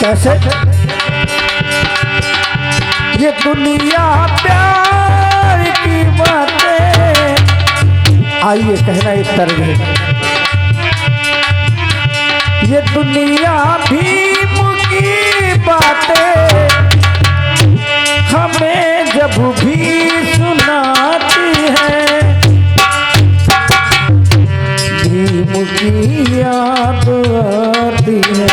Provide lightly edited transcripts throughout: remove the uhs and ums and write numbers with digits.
कैसे? ये दुनिया प्यार की बातें, आइए कहना एक तर्ज है। ये दुनिया भीम की बातें हमें जब भी सुनाती है, भीम की याद आती है।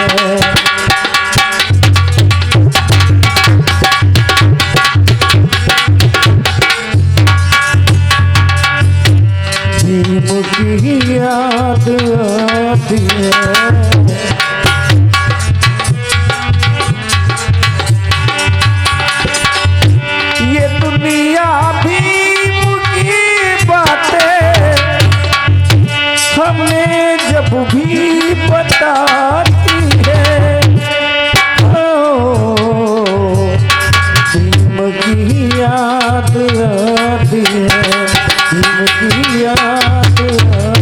भीम की याद आती है। ये दुनिया भीम की बातें हमें जब भी बताती है, भीम की याद आती है, भीम की याद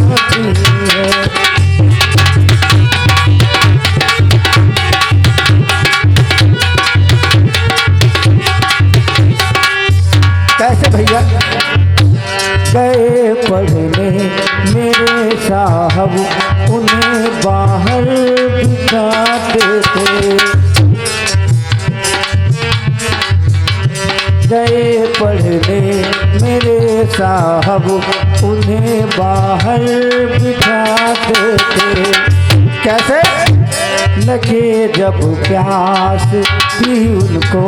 आती है। कैसे भैया? गए पढ़ने मेरे साहब उन्हें बाहर बिठाते थे, गए पढ़ने मेरे साहब उन्हें बाहर बिठाते थे। कैसे? लगे जब प्यास थी उनको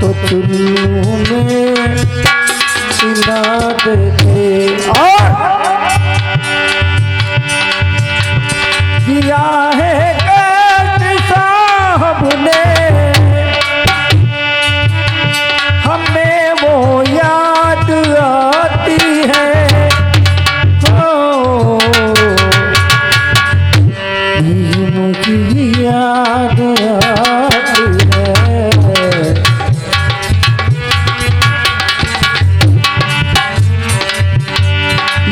तो चुल्लू में पिलाते थे, और किया है कष्ट साहब ने हमें वो याद आती है। भीम की याद आती है।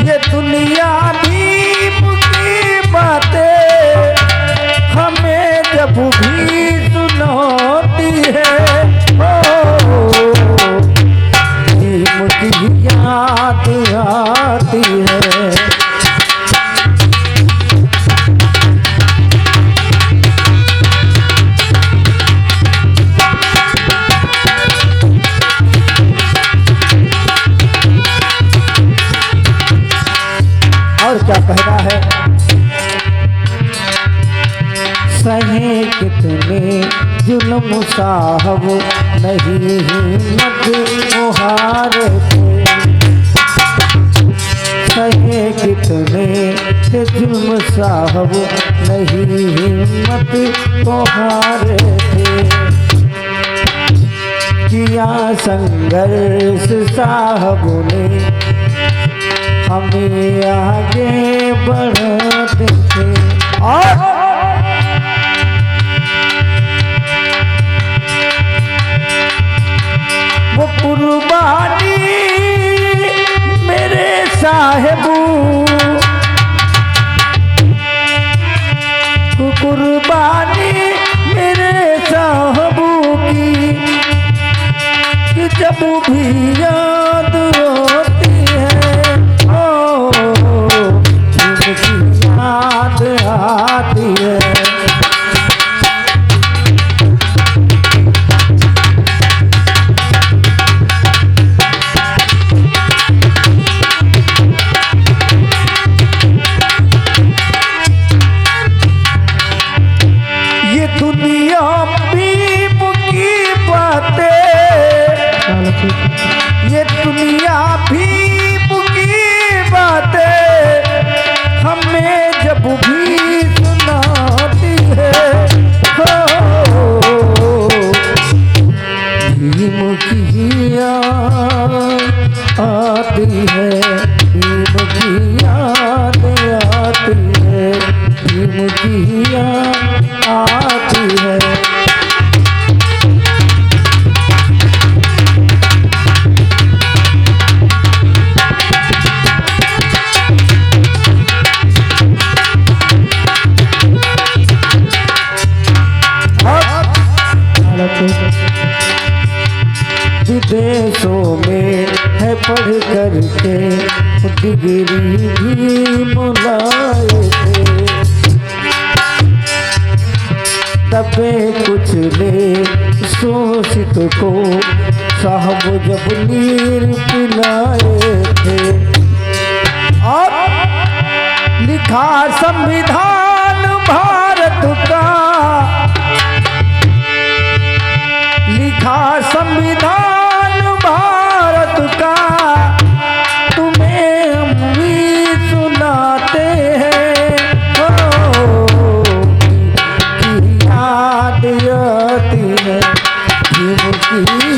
ये दुनिया भीम की बातें हमें जब भी सुनाती है, भीम की याद आती है। और क्या कहना है? सहे कितने जुल्म साहब नहीं हिम्मत मुहारे थे, सहे कितने जुल्म साहब नहीं हिम्मत मुहारे थे। किया संघर्ष साहब ने हमें आगे बढ़ाते थे, और वो कुर्बानी मेरे साहिबू, कुर्बानी मेरे साहिबू की कि जब भी याद होती है, भीम की याद आती विदेशों में है पढ़ कर के डिग्री भी मुलाए थे। तबे कुछ ले शोषित को साहब जब नीर पिलाए थे। और लिखा संविधान भारत का, लिखा संविधान भारत का, तुम्हें हम भी सुनाते हैं। की याद आती है, की